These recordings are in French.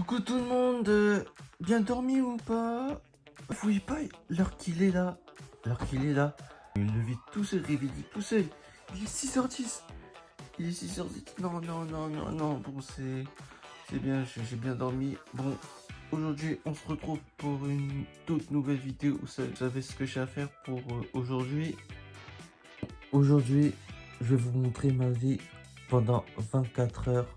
Coucou tout le monde, bien dormi ou pas? Vous voyez pas l'heure qu'il est là? L'heure qu'il est là. Levé tout seul, réveillé tout seul. Il est 6h10. Il est 6h10. Non, non, non, non, non. Bon, c'est bien, j'ai bien dormi. Bon, aujourd'hui, on se retrouve pour une toute nouvelle vidéo. Vous savez ce que j'ai à faire pour aujourd'hui? Aujourd'hui, je vais vous montrer ma vie pendant 24 heures.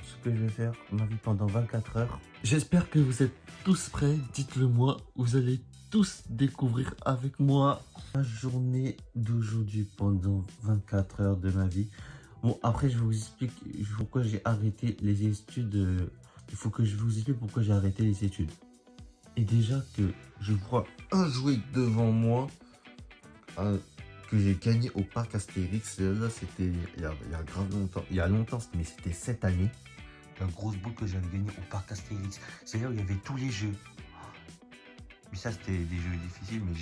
Ce que je vais faire, ma vie pendant 24 heures. J'espère que vous êtes tous prêts. Dites-le moi. Vous allez tous découvrir avec moi la journée d'aujourd'hui pendant 24 heures de ma vie. Bon, après, je vous explique pourquoi j'ai arrêté les études. Il faut que je vous explique pourquoi j'ai arrêté les études. Et déjà que je vois un jouet devant moi que j'ai gagné au parc Astérix. Là, c'était il y a grave longtemps. Il y a longtemps, mais c'était cette année. La grosse boule que j'avais gagnée au parc Astérix. C'est là où il y avait tous les jeux. Mais ça, c'était des jeux difficiles, mais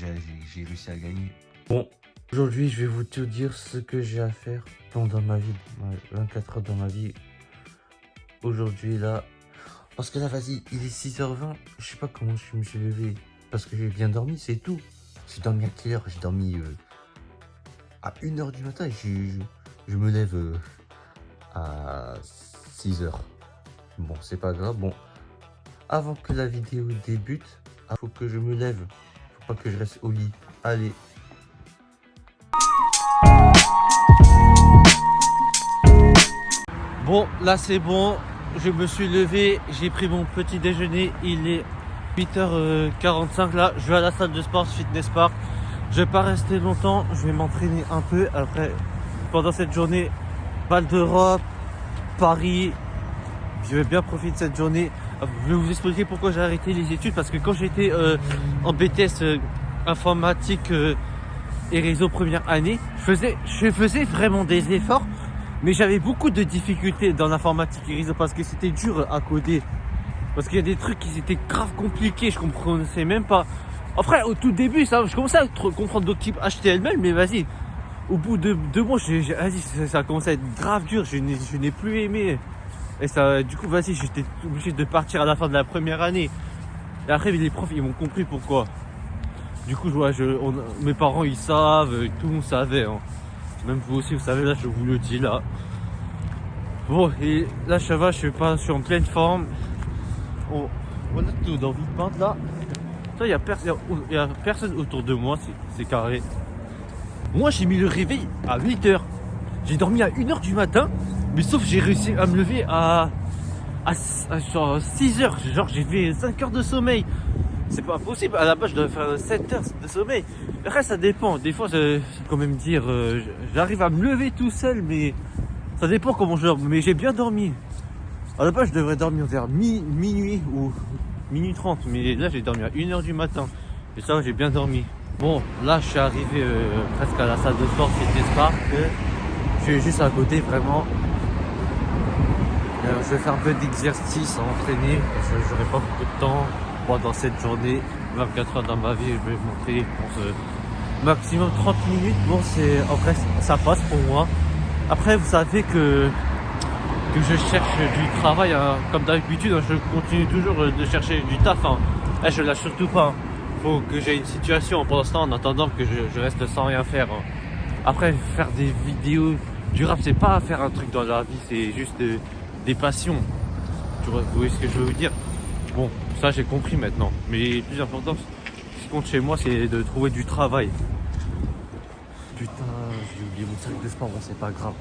j'ai réussi à gagner. Bon, aujourd'hui, je vais vous tout dire ce que j'ai à faire pendant ma vie. 24 heures dans ma vie. Aujourd'hui, là. Parce que là, vas-y, il est 6h20. Je sais pas comment je me suis levé. Parce que j'ai bien dormi, c'est tout. J'ai dormi à quelle heure? J'ai dormi à 1h du matin. Et je me lève à 6h. Bon, c'est pas grave. Bon, avant que la vidéo débute, il faut que je me lève. Faut pas que je reste au lit. Allez. Bon, là c'est bon. Je me suis levé. J'ai pris mon petit déjeuner. Il est 8h45 là. Je vais à la salle de sport, Fitness Park. Je vais pas rester longtemps. Je vais m'entraîner un peu. Après, pendant cette journée, Val d'Europe, Paris. Je vais bien profiter de cette journée. Je vais vous expliquer pourquoi j'ai arrêté les études. Parce que quand j'étais en BTS informatique et réseau première année, je faisais vraiment des efforts. Mais j'avais beaucoup de difficultés dans l'informatique et réseau parce que c'était dur à coder. Parce qu'il y a des trucs qui étaient grave compliqués. Je comprenais même pas. Enfin, au tout début, ça, je commençais à comprendre d'autres types HTML. Mais vas-y, au bout de 2 mois, ça a commencé à être grave dur. Je n'ai plus aimé. Et ça, du coup, vas-y, j'étais obligé de partir à la fin de la première année. Et après, les profs, ils m'ont compris pourquoi. Du coup, mes parents, ils savent, tout le monde savait. Hein. Même vous aussi, vous savez, là, je vous le dis, là. Bon, et là, ça va, je suis en pleine forme. On a tout dans Villepinte, là. Ça, il y a personne autour de moi, c'est carré. Moi, j'ai mis le réveil à 8h. J'ai dormi à 1h du matin. Mais sauf j'ai réussi à me lever à 6h. Genre j'ai fait 5 heures de sommeil. C'est pas possible. À la base je dois faire 7 heures de sommeil. Après ça dépend. Des fois c'est quand même dire j'arrive à me lever tout seul. Mais ça dépend comment je dors. Mais j'ai bien dormi. À la base je devrais dormir vers minuit ou minuit 30. Mais là j'ai dormi à 1h du matin. Et ça j'ai bien dormi. Bon là je suis arrivé presque à la salle de sport Fitness Park. Je suis juste à côté vraiment. Je vais faire un peu d'exercice à entraîner parce que j'aurai pas beaucoup de temps pendant cette journée. 24 heures dans ma vie, je vais m'entraîner pour maximum 30 minutes. Bon, en vrai, ça passe pour moi. Après, vous savez que je cherche du travail, hein. Comme d'habitude, hein, je continue toujours de chercher du taf. Hein. Là, je lâche surtout pas. Hein. Faut que j'ai une situation pour l'instant en attendant que je reste sans rien faire. Hein. Après, faire des vidéos du rap, c'est pas faire un truc dans la vie, c'est juste des passions. Vous voyez ce que je veux vous dire? Bon, ça j'ai compris maintenant. Mais le plus important, ce qui compte chez moi, c'est de trouver du travail. Putain, j'ai oublié mon sac de sport, bon c'est pas grave.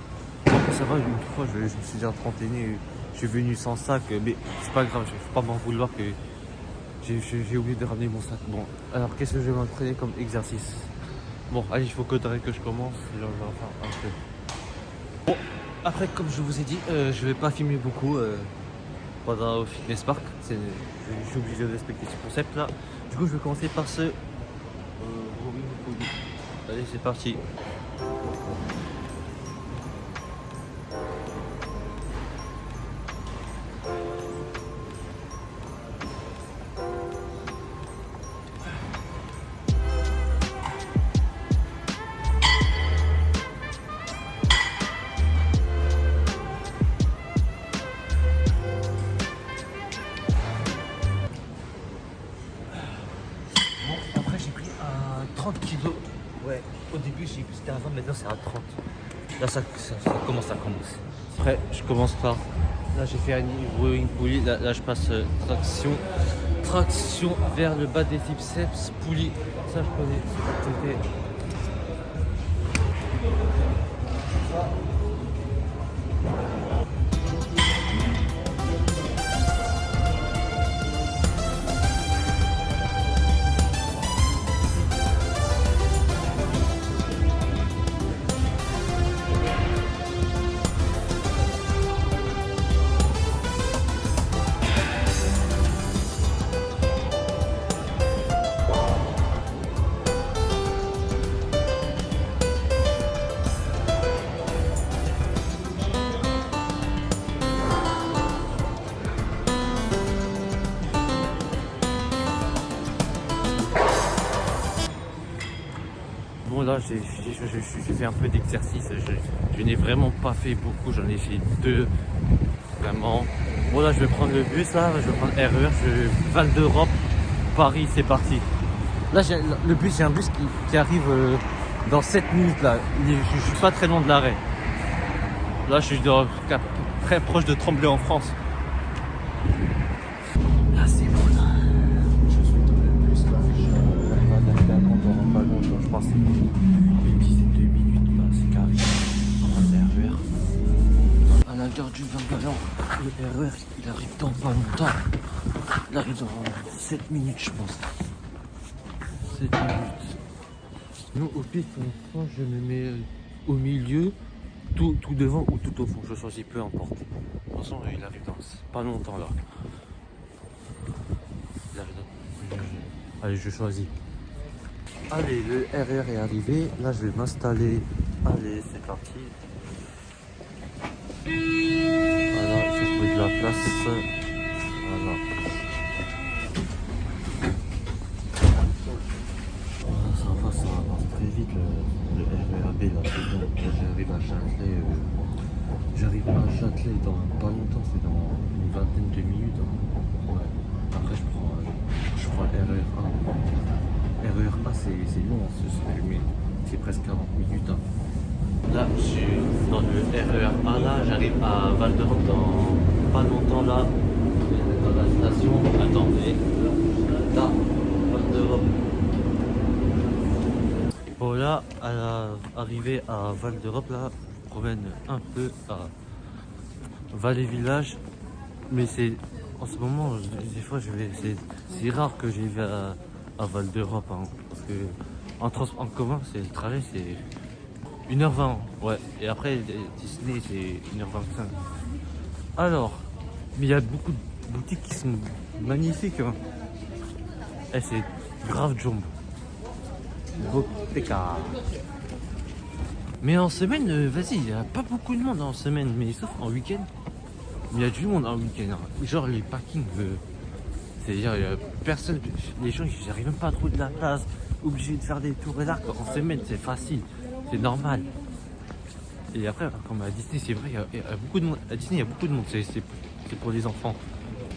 Après ça va, une fois je me suis déjà entraîné, je suis venu sans sac, mais c'est pas grave, faut pas m'en vouloir que j'ai oublié de ramener mon sac. Bon, alors qu'est-ce que je vais m'entraîner comme exercice? Bon, allez, il faut que je commence, je vais en faire un peu. Bon, après, comme je vous ai dit, je vais pas filmer beaucoup pendant au Fitness Park. Je suis obligé de respecter ce concept là. Du coup, je vais commencer par ce Robin Hood. Allez, c'est parti. plus, c'était à 20, maintenant c'est à 30. Là, ça commence à commencer. Après, je commence par. Là, j'ai fait un rowing poulie. Là, je passe traction vers le bas des biceps, poulie. Ça, je connais. C'était. Bon là j'ai fait un peu d'exercice, je n'ai vraiment pas fait beaucoup, j'en ai fait 2 vraiment. Bon là je vais prendre le bus là, je vais prendre RER, Val d'Europe, Paris, c'est parti. Là j'ai un bus qui arrive dans 7 minutes là, je suis pas très loin de l'arrêt. Là je suis très proche de Tremblay en France. Là c'est bon là. Je suis dans le bus là, j'arrive à arriver à Canton, pas longtemps, je pense que c'est une dizaine de minutes là, c'est carré. On va le RER. À la gare du Vingallon, le RER il arrive dans pas longtemps. Il arrive dans 7 minutes je pense. 7 minutes. Non, au pire pour l'instant je me mets au milieu, tout devant ou tout au fond, je choisis peu importe. De toute façon il arrive dans pas longtemps là. Il arrive dans... Allez je choisis. Allez le RER est arrivé, là je vais m'installer. Allez c'est parti. Voilà, il faut trouver de la place. Voilà. Ça avance très vite le RERB là, c'est bon. J'arrive à Châtelet. J'arrive à Châtelet dans pas longtemps, c'est dans une vingtaine de minutes. Hein. Ouais. Après je prends le RER1. RER1 c'est long, mais c'est presque 40 minutes. Hein. Là je suis dans le RER1 là, j'arrive à Val d'Europe dans pas longtemps là. Dans la station. Attendez. Là, Val d'Europe. Bon là, arrivé à Val d'Europe, là, je promène un peu à Vallée-Village, mais c'est en ce moment, des fois, c'est rare que j'y vais à Val d'Europe, hein, parce que en transport en commun, le trajet, c'est 1h20, ouais, et après Disney, c'est 1h25. Alors, mais il y a beaucoup de boutiques qui sont magnifiques, hein. Et c'est grave jumbo. Bottega. Mais en semaine, vas-y, il n'y a pas beaucoup de monde en semaine, mais sauf en week-end. Il y a du monde en week-end. Hein. Genre les parkings, c'est-à-dire il y a personne, les gens ils n'arrivent même pas à trouver de la place, obligés de faire des tours et là. En semaine c'est facile, c'est normal. Et après, comme à Disney, c'est vrai, il y a beaucoup de monde. À Disney, il y a beaucoup de monde, c'est pour les enfants.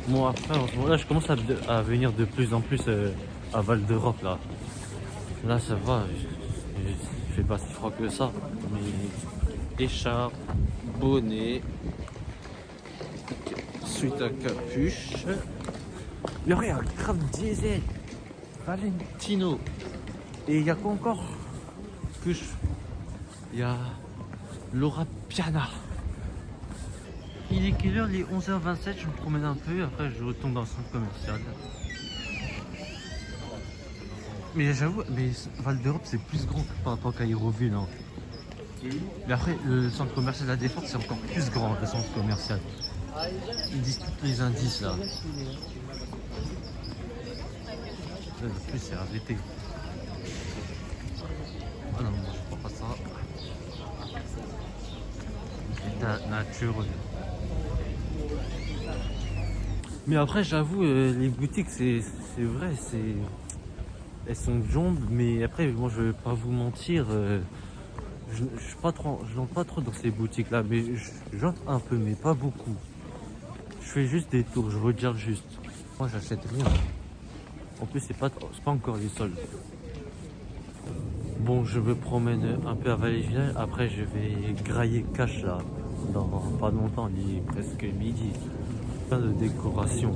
Moi, après, en ce moment-là, je commence à venir de plus en plus à Val d'Europe là. Là ça va, je fais pas si froid que ça, mais écharpe, bonnet, suite à capuche. Mais regarde, grave diesel, Valentino. Et il y a quoi encore? Il y a Laura Piana. Il est quelle heure? Les 11h27, je me promène un peu, après je retombe dans le centre commercial. Mais j'avoue, mais Val d'Europe c'est plus grand que par rapport qu'à Aéroville. Hein. Mais après, le centre commercial de la Défense c'est encore plus grand, le centre commercial. Ils disent tous les indices là. En plus c'est arrêté. Ah non, je crois pas ça. État nature. Mais après j'avoue, les boutiques c'est vrai, elles sont jambes, mais après moi je vais pas vous mentir, je n'entre pas trop dans ces boutiques là, mais j'entre un peu mais pas beaucoup. Je fais juste des tours, je regarde juste. Moi j'achète rien. En plus c'est pas encore les soldes. Bon, je me promène un peu à Vallée-Village. Après, je vais grailler cash là. Dans pas longtemps, il est presque midi. Plein de décorations.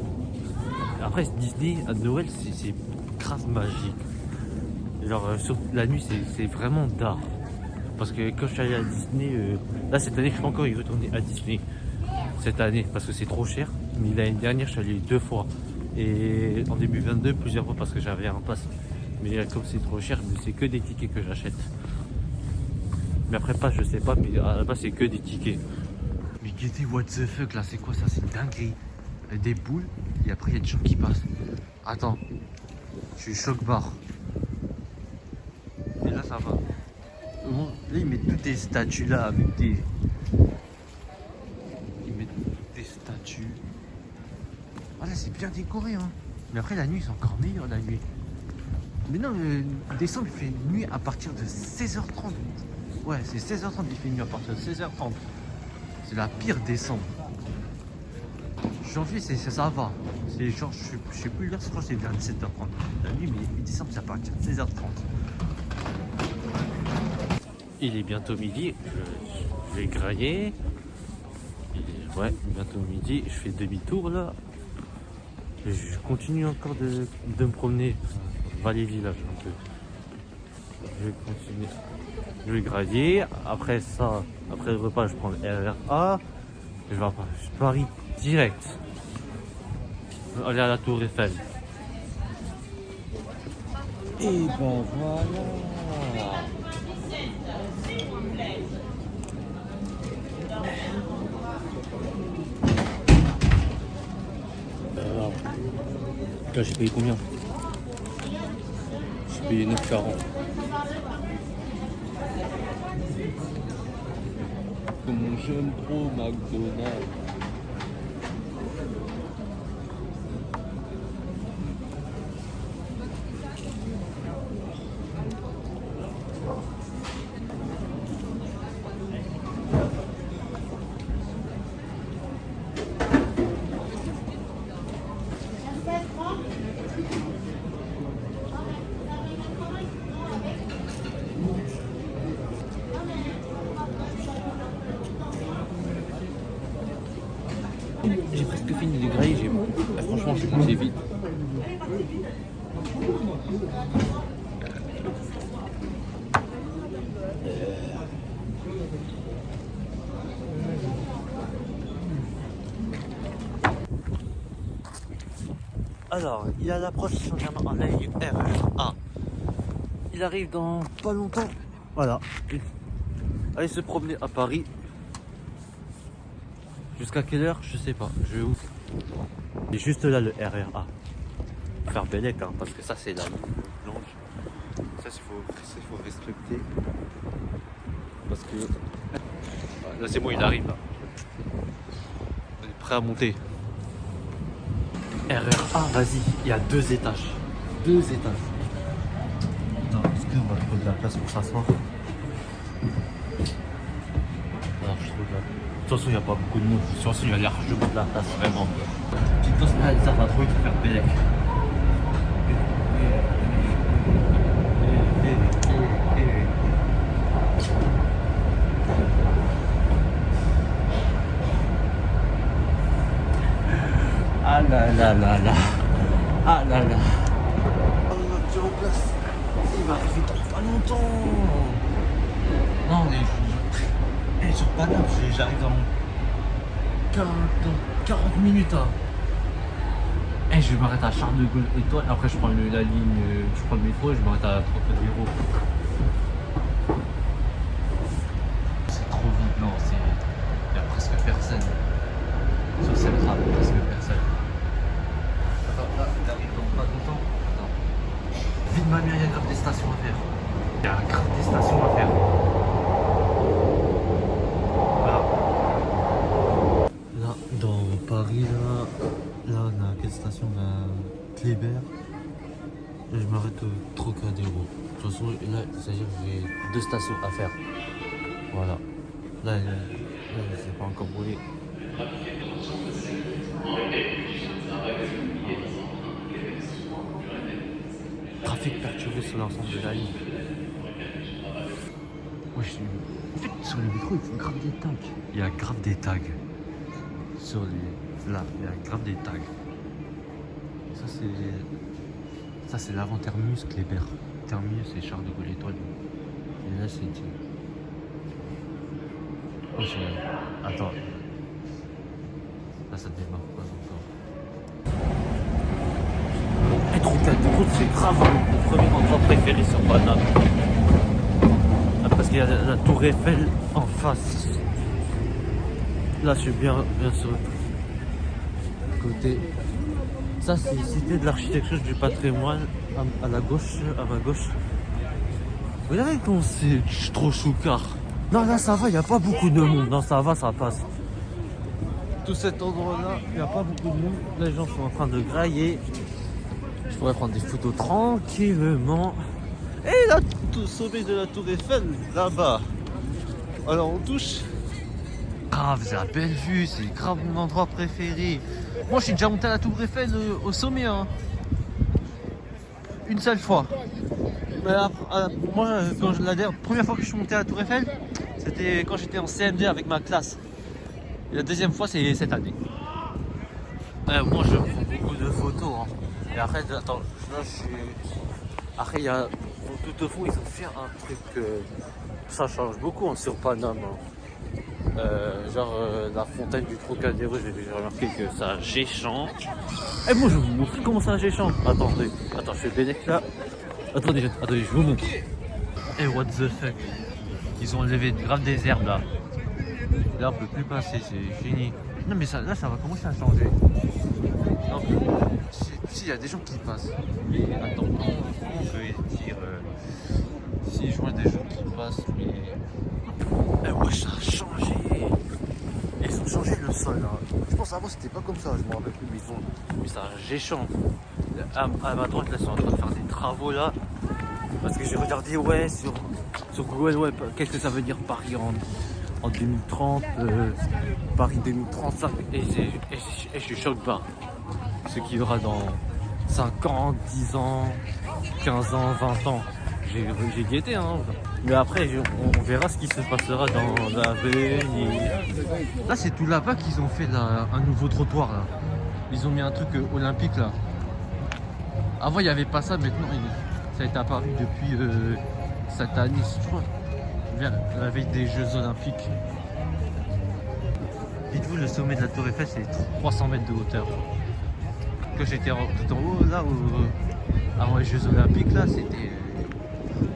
Après, Disney à Noël, c'est grave magique. Genre, sur la nuit, c'est vraiment d'art. Parce que quand je suis allé à Disney, là cette année, je suis pas encore y retourner à Disney. Cette année, parce que c'est trop cher. Mais l'année dernière, je suis allé 2 fois. Et en début 22, plusieurs fois parce que j'avais un pass. Mais comme c'est trop cher, c'est que des tickets que j'achète. Mais après, pas, je sais pas, mais à la base, c'est que des tickets. Mais guettez, what the fuck, là, c'est quoi ça? C'est une dinguerie. Des boules, et après, il y a des gens qui passent. Attends, je suis choc-barre. Et là, ça va. Bon, là, ils mettent toutes des statues là avec des. Ils mettent des statues. Ah, là, c'est bien décoré, hein. Mais après, la nuit, c'est encore meilleur, la nuit. Mais non, décembre, il fait nuit à partir de 16h30. Ouais, c'est 16h30, il fait nuit à partir de 16h30. C'est la pire décembre. Janvier, ça va. C'est genre, je sais plus l'heure, je crois que c'est vers 17h30. La nuit, mais décembre, c'est à partir de 16h30. Il est bientôt midi, je vais grailler. Ouais, bientôt midi, je fais demi-tour là. Je continue encore de me promener Vallée-Village un peu. Je vais continuer. Je vais grailler. Après ça, après le repas, je prends le RER. Je vais à Paris direct. Je vais aller à la Tour Eiffel. Et ben voilà. Là, j'ai payé combien? J'ai payé 9,40. Comment j'aime trop McDonald's. J'ai presque fini de grailler, franchement je suis vite. Alors, il a l'approche Saint-Germain en ligne RER. Il arrive dans pas longtemps. Voilà. Allez se promener à Paris. Jusqu'à quelle heure? Je sais pas. Je vais où? Et juste là le RER. Faire Bellec, hein, parce que ça c'est la ligne blanche. Ça il faut respecter. Parce que. Là c'est bon, il arrive là. On est prêt à monter. RER vas-y, il y a 2 étages. 2 étages. Attends, est-ce qu'on va trouver de la place pour s'asseoir? Alors je trouve là. De toute façon, il n'y a pas beaucoup de monde. De toute façon, il y a largement de la place, vraiment. Petite toast, ça va trop vite faire Bellec. Ah là là là là. Ah là là. On est en place. Il va arriver dans pas longtemps. Non mais sur Paname, j'arrive dans 40 minutes. Hein. Je m'arrête à Charles de Gaulle Étoile. Après je prends la ligne, je prends le métro et je m'arrête à Trocadéro. C'est trop vite, non, il y a presque personne. Sur cette rame, presque personne. Attends, là, il arrive dans pas longtemps. Attends. Vite ma mère, il y a grave des stations à faire. Il y a grave des stations à faire. Voilà. Là, dans Paris, là on a quelle station? On a Kléber. Et je m'arrête au Trocadéro. De toute façon, là, c'est-à-dire que j'ai 2 stations à faire. Voilà. Là je sais pas encore brûlé. Trafic perturbé sur l'ensemble de la ligne. En fait, sur le métro, ils font grave des tags. Il y a grave des tags. Sur les... Là, il y a grave des tags. Ça, c'est l'avant Terminus Kléber. Terminus, c'est Charles de Gaulle Étoile. Et là, c'est... Oh, attends. Là, ça démarre pas encore. Être au route, c'est grave mon premier endroit préféré sur Paname. Parce qu'il y a la tour Eiffel en face. Là, je suis bien sur le côté. Ça, c'est cité de l'architecture du patrimoine à la gauche, à ma gauche. Regardez comment c'est trop choucard. Non, là, ça va, il n'y a pas beaucoup de monde. Non, ça va, ça passe. Tout cet endroit-là, il n'y a pas beaucoup de monde. Les gens sont en train de grailler. Je pourrais prendre des photos tranquillement. Et là, tout sommet de la tour Eiffel, là-bas. Alors, on touche. Grave, c'est la belle vue, c'est grave mon endroit préféré. Moi, je suis déjà monté à la tour Eiffel au sommet, hein. Une seule fois. Mais moi, la première fois que je suis monté à la tour Eiffel, c'était quand j'étais en CM2 avec ma classe. Et la deuxième fois, c'est cette année. Moi, je prends beaucoup de photos, hein. Et après, attends, là, je suis... Après, il y a... Tout au fond, ils ont fait un truc... ça change beaucoup, hein, sur Paname, hein. La fontaine du Trocadéro, j'ai remarqué que ça géchante. Et moi, je vous montre comment ça géchante. Attendez, je fais Bénec là. Attendez, je vous montre. Et what the fuck. Ils ont enlevé grave des herbes là. Là, on peut plus passer, c'est fini. Non, mais là, ça va commencer à changer. Non, si, il y a des gens qui passent. Mais attends, comment on peut dire si je vois des gens qui passent, mais. Ouais, ça a changé. Ils ont changé le sol là. Je pense avant c'était pas comme ça, je me rappelle plus, mais ça géchante. À ma droite là, ils sont en train de faire des travaux là. Parce que j'ai regardé sur Google Web qu'est-ce que ça veut dire Paris en 2030, Paris 2035 et je choque pas. Ce qu'il y aura dans 5 ans, 10 ans, 15 ans, 20 ans. J'ai guetté, hein. Mais après, on verra ce qui se passera dans l'avenir. Là, c'est tout là-bas qu'ils ont fait un nouveau trottoir. Là. Ils ont mis un truc olympique là. Avant, il n'y avait pas ça. Maintenant, ça a été apparu depuis cette année, je crois. La veille des Jeux Olympiques. Dites-vous, le sommet de la Tour Eiffel, c'est 300 mètres de hauteur. Quand j'étais tout en haut, là, avant les Jeux Olympiques, là, c'était...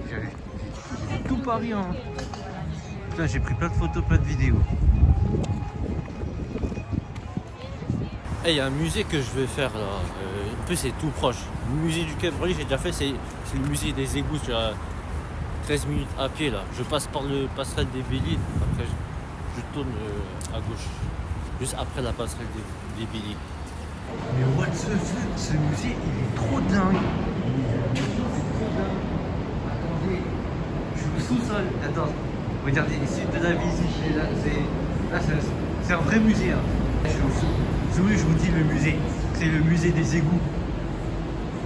J'ai vu tout Paris, hein. Là, j'ai pris plein de photos, plein de vidéos. Et il y a un musée que je vais faire, là. En plus, c'est tout proche. Le musée du Quai Branly, j'ai déjà fait, c'est le musée des égouts. J'ai 13 minutes à pied, là. Je passe par le passerelle des Béliers. Après, je tourne à gauche. Juste après la passerelle des Béliers. Mais what the fuck, ce musée, il est trop dingue. C'est trop dingue. Attendez, je suis au sous-sol. Attends, regardez ici de la visite. Là, c'est un vrai musée. Hein. Je vous dis le musée. C'est le musée des égouts.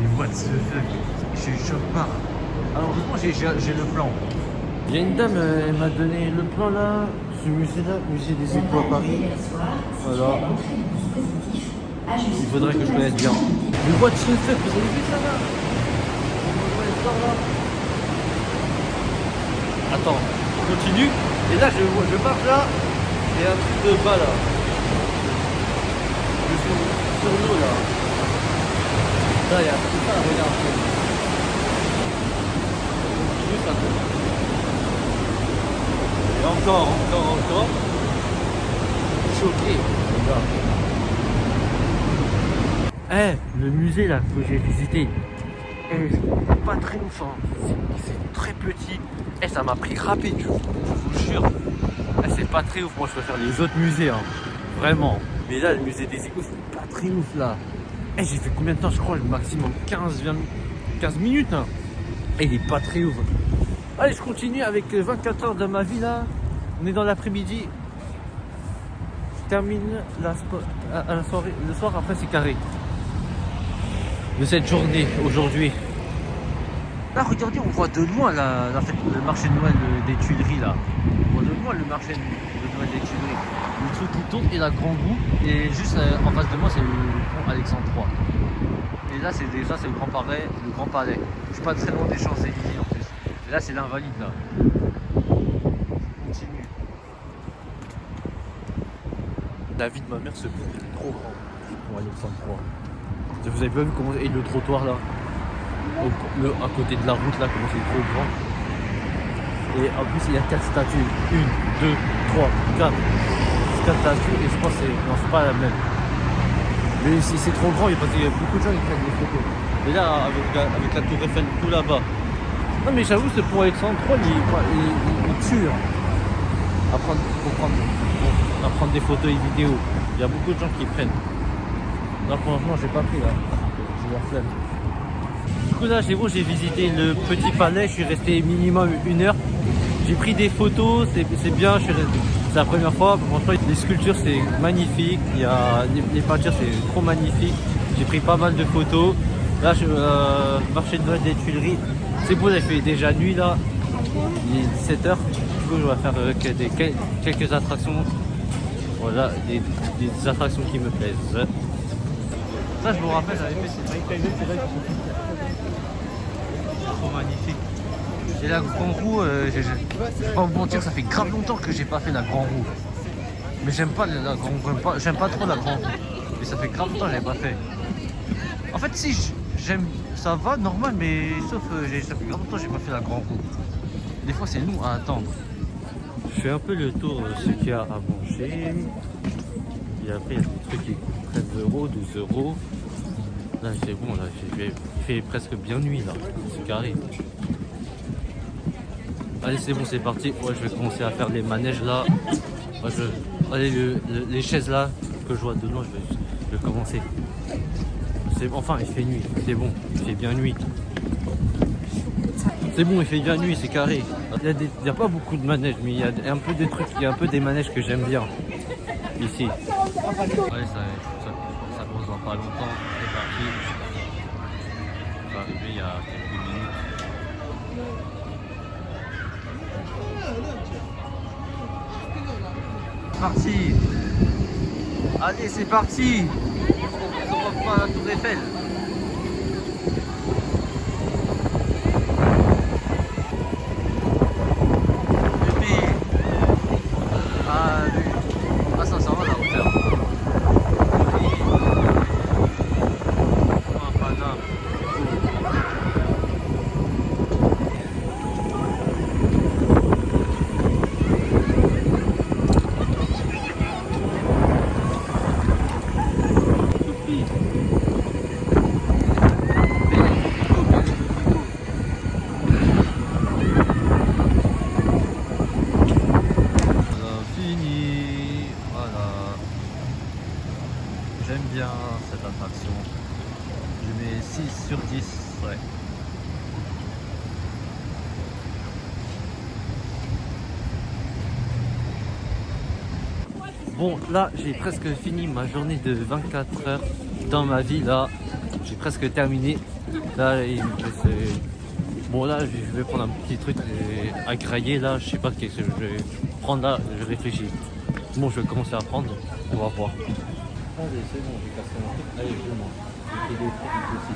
Mais what the fuck, je choque pas. Alors, moi, j'ai le plan. Il y a une dame, elle m'a donné le plan là. Ce musée-là, musée des égouts à Paris. Voilà. Il faudrait que je connaisse bien. Mais what the fuck, vous avez vu ça là? Attends, je continue. Et là, je marche là. Il y a un truc de bas là. Je suis sur l'eau là. Là, il y a tout ça, regarde. Je continue, ça tourne. Et encore. Choqué, regarde. Le musée là que j'ai visité, c'est pas très ouf, hein. C'est très petit. Ça m'a pris rapide, je vous jure. C'est pas très ouf, moi je préfère les autres musées, hein. Vraiment. Mais là, le musée des égouts, c'est pas très ouf là. J'ai fait combien de temps? Je crois le maximum 15 minutes, hein. Il est pas très ouf. Allez, je continue avec 24 heures de ma vie là. On est dans l'après-midi. Je termine à la soirée. Le soir, après c'est carré. De cette journée aujourd'hui. Là, regardez, on voit de loin le marché de Noël des Tuileries là. On voit de loin le marché de Noël des Tuileries. Le truc qui tourne et la Grand Roue. Et juste en face de moi, c'est le pont Alexandre III. Et là, c'est le Grand Palais. Le Grand Palais. Je suis pas très loin des Champs-Élysées en plus. Et là, c'est l'Invalide là. On continue. La vie de ma mère, ce pont est trop grand. Pour Alexandre III. Vous avez pas vu comment. Et le trottoir là. À côté de la route là, comment c'est trop grand. Et en plus il y a 4 statues. 1, 2, 3, 4. 4 statues et je pense que c'est pas la même. Mais c'est trop grand parce qu'il y a beaucoup de gens qui prennent des photos. Et là avec la tour Eiffel tout là-bas. Non mais j'avoue ce pont Alexandre III il tue à prendre des photos et vidéos. Il y a beaucoup de gens qui prennent. Là pour l'instant j'ai pas pris là. J'ai la flemme. Du coup là j'ai visité le petit palais, je suis resté minimum 1 heure. J'ai pris des photos, c'est bien, c'est la première fois. Franchement les sculptures c'est magnifique, il y a les peintures c'est trop magnifique. J'ai pris pas mal de photos. Là marché de Noël des Tuileries, c'est beau, il fait déjà nuit là, il est 17h. Du coup je vais faire quelques attractions. Voilà, des attractions qui me plaisent. Ça je me rappelle, j'avais fait trop magnifique. Et la Grand Roue, je vais pas vous mentir, ça fait grave longtemps que j'ai pas fait la Grand Roue. Mais j'aime pas j'aime pas trop la Grand Roue. Mais ça fait grave longtemps que j'ai pas fait. En fait si j'aime, ça va normal, mais sauf ça fait grave longtemps que j'ai pas fait la Grand Roue. Des fois c'est long à attendre. Je fais un peu le tour de ce qu'il y a à manger. Et après il y a des trucs qui coûtent 13 €, 12 €. Là c'est bon, là il fait presque bien nuit là, c'est carré. Allez c'est bon, c'est parti. Ouais, je vais commencer à faire les manèges là. Ouais, allez les chaises là que je vois dedans, je vais commencer. Enfin il fait nuit, c'est bon, il fait bien nuit. C'est bon, il fait bien nuit, c'est carré. Il y a pas beaucoup de manèges, mais il y a un peu des trucs, il y a un peu des manèges que j'aime bien ici. Ouais, ça commence dans pas longtemps, c'est parti. Je vais arriver il y a quelques minutes. Parti. Allez, c'est parti. On se retrouve à la tour Eiffel. J'aime bien cette attraction. Je mets 6 sur 10. Ouais. Bon, là, j'ai presque fini ma journée de 24 heures dans ma vie. Là, j'ai presque terminé. Là, bon, là, je vais prendre un petit truc à grailler. Là, je sais pas qu'est-ce que je vais prendre. Là, je réfléchis. Bon, je vais commencer à prendre. On va voir. Allez, c'est bon, j'ai cassé un truc. Allez, je mange. J'ai des trucs aussi.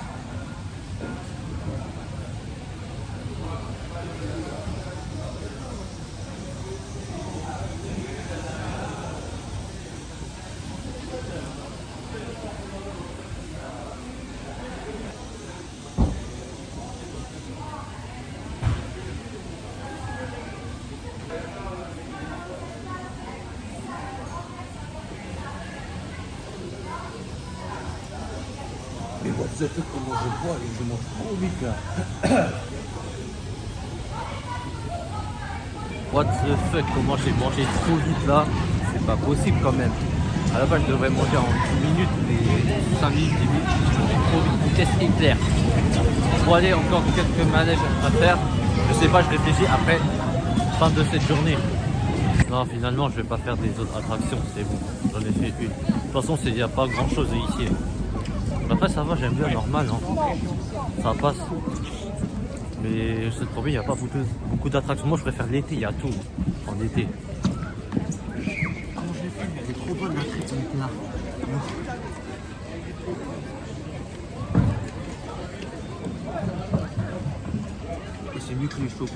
Mais bon, vous avez vu comment je bois et je mange trop vite là. What the fuck, comment j'ai mangé trop vite là? C'est pas possible quand même. À la base je devrais manger en 10 minutes, mais 5 minutes, 10 minutes, je mange trop vite. Vitesse éclair. Bon allez, encore quelques manèges à faire. Je sais pas, je réfléchis après fin de cette journée. Non, finalement je vais pas faire des autres attractions, c'est bon, j'en ai fait une. De toute façon il n'y a pas grand chose ici. Après ça va, j'aime bien normal, hein. Ça passe. Mais je te promets, il n'y a pas beaucoup d'attractions. Moi, je préfère l'été, il y a tout en été. Comment je l'ai fait? Elle est trop bonne la crête, elle était là. Et c'est mieux que les chocos.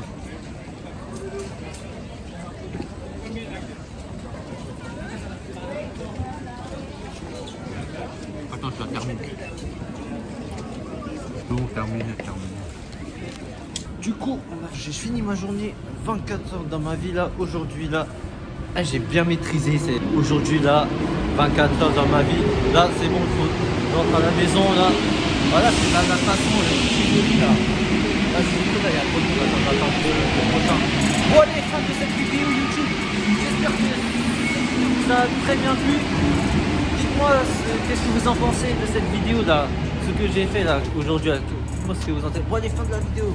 Attends, je la termine. Bon, terminé. Du coup, j'ai fini ma journée, 24 heures dans ma vie là, aujourd'hui là. Ah, j'ai bien maîtrisé, c'est aujourd'hui là, 24 heures dans ma vie. Là, c'est bon, je rentre à la maison là. Voilà, c'est la natation, le petit là. Là, c'est cool, là, il y a trop de monde, là, j'attends le prochain. Bon, les fans de cette vidéo YouTube, j'espère que cette vidéo vous a très bien plu. Dites-moi qu'est-ce que vous en pensez de cette vidéo là, ce que j'ai fait là aujourd'hui. Dites-moi ce que vous en pensez. Bon, les fans de la vidéo.